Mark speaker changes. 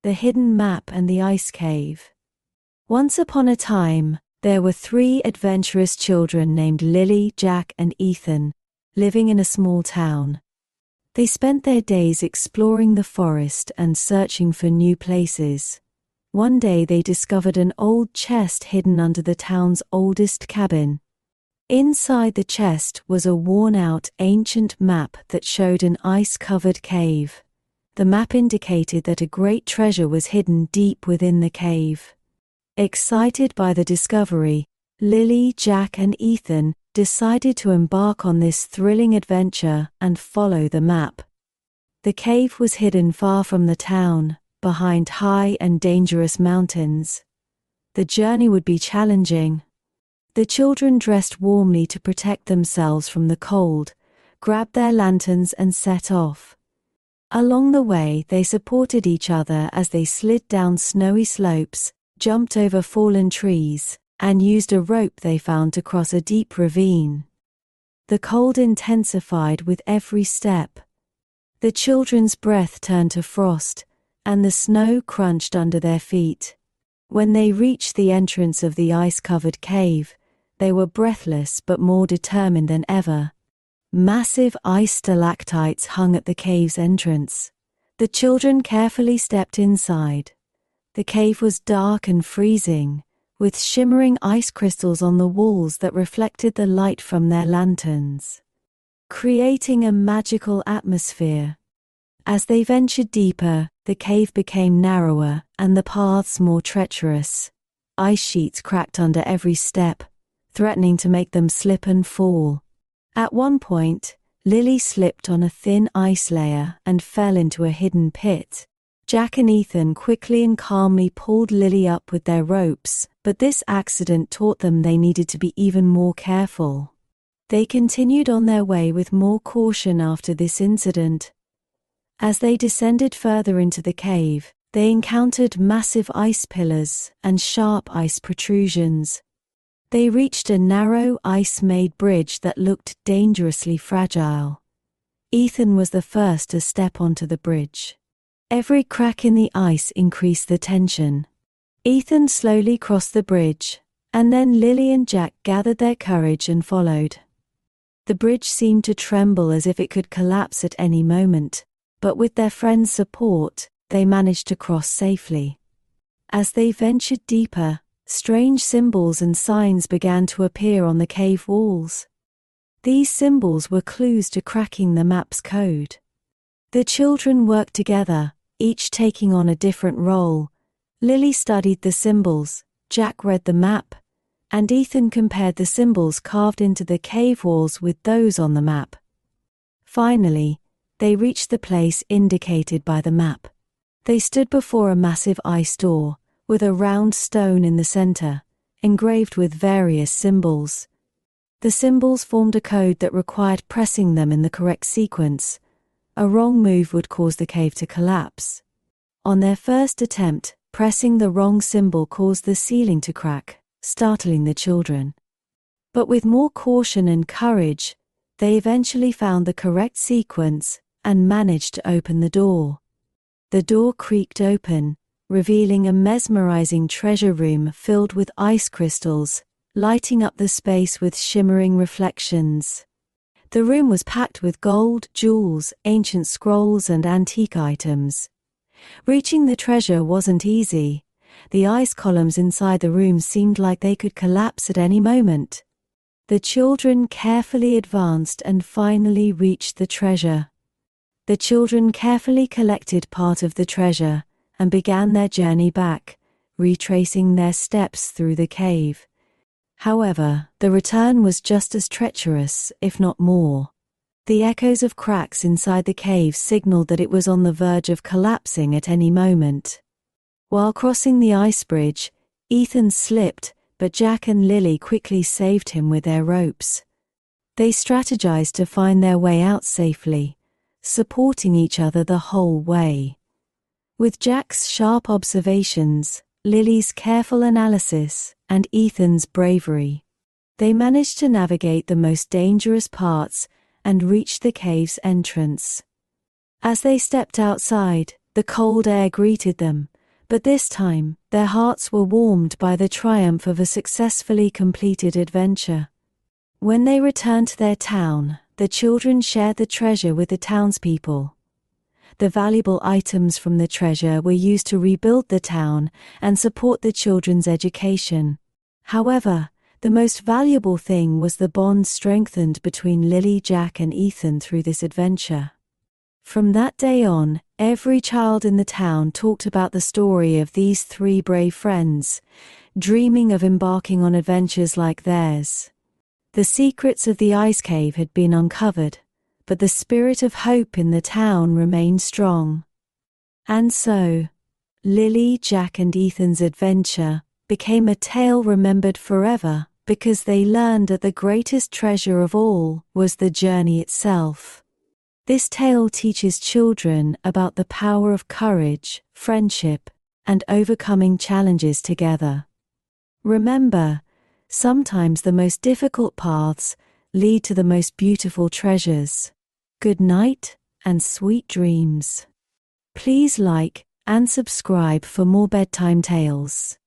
Speaker 1: The Hidden Map and the Ice Cave. Once upon a time, there were 3 adventurous children named Lily, Jack, and Ethan, living in a small town. They spent their days exploring the forest and searching for new places. One day they discovered an old chest hidden under the town's oldest cabin. Inside the chest was a worn-out ancient map that showed an ice-covered cave. The map indicated that a great treasure was hidden deep within the cave. Excited by the discovery, Lily, Jack, and Ethan decided to embark on this thrilling adventure and follow the map. The cave was hidden far from the town, behind high and dangerous mountains. The journey would be challenging. The children dressed warmly to protect themselves from the cold, grabbed their lanterns and set off. Along the way, they supported each other as they slid down snowy slopes, jumped over fallen trees, and used a rope they found to cross a deep ravine. The cold intensified with every step. The children's breath turned to frost, and the snow crunched under their feet. When they reached the entrance of the ice-covered cave, they were breathless but more determined than ever. Massive ice stalactites hung at the cave's entrance. The children carefully stepped inside. The cave was dark and freezing, with shimmering ice crystals on the walls that reflected the light from their lanterns, creating a magical atmosphere. As they ventured deeper, the cave became narrower and the paths more treacherous. Ice sheets cracked under every step, threatening to make them slip and fall. At one point, Lily slipped on a thin ice layer and fell into a hidden pit. Jack and Ethan quickly and calmly pulled Lily up with their ropes, but this accident taught them they needed to be even more careful. They continued on their way with more caution after this incident. As they descended further into the cave, they encountered massive ice pillars and sharp ice protrusions. They reached a narrow ice-made bridge that looked dangerously fragile. Ethan was the first to step onto the bridge. Every crack in the ice increased the tension. Ethan slowly crossed the bridge, and then Lily and Jack gathered their courage and followed. The bridge seemed to tremble as if it could collapse at any moment, but with their friends' support, they managed to cross safely. As they ventured deeper, strange symbols and signs began to appear on the cave walls. These symbols were clues to cracking the map's code. The children worked together, each taking on a different role. Lily studied the symbols, Jack read the map, and Ethan compared the symbols carved into the cave walls with those on the map. Finally, they reached the place indicated by the map. They stood before a massive ice door, with a round stone in the center, engraved with various symbols. The symbols formed a code that required pressing them in the correct sequence. A wrong move would cause the cave to collapse. On their first attempt, pressing the wrong symbol caused the ceiling to crack, startling the children. But with more caution and courage, they eventually found the correct sequence and managed to open the door. The door creaked open, revealing a mesmerizing treasure room filled with ice crystals, lighting up the space with shimmering reflections. The room was packed with gold, jewels, ancient scrolls, and antique items. Reaching the treasure wasn't easy. The ice columns inside the room seemed like they could collapse at any moment. The children carefully advanced and finally reached the treasure. The children carefully collected part of the treasure and began their journey back, retracing their steps through the cave. However, the return was just as treacherous, if not more. The echoes of cracks inside the cave signaled that it was on the verge of collapsing at any moment. While crossing the ice bridge, Ethan slipped, but Jack and Lily quickly saved him with their ropes. They strategized to find their way out safely, supporting each other the whole way. With Jack's sharp observations, Lily's careful analysis, and Ethan's bravery, they managed to navigate the most dangerous parts and reach the cave's entrance. As they stepped outside, The cold air greeted them, but this time, their hearts were warmed by the triumph of a successfully completed adventure. When they returned to their town, the children shared the treasure with the townspeople. The valuable items from the treasure were used to rebuild the town and support the children's education. However, the most valuable thing was the bond strengthened between Lily, Jack, and Ethan through this adventure. From that day on, every child in the town talked about the story of these three brave friends, dreaming of embarking on adventures like theirs. The secrets of the ice cave had been uncovered, but the spirit of hope in the town remained strong. And so, Lily, Jack, and Ethan's adventure became a tale remembered forever because they learned that the greatest treasure of all was the journey itself. This tale teaches children about the power of courage, friendship, and overcoming challenges together. Remember, sometimes the most difficult paths lead to the most beautiful treasures. Good night and sweet dreams. Please like and subscribe for more bedtime tales.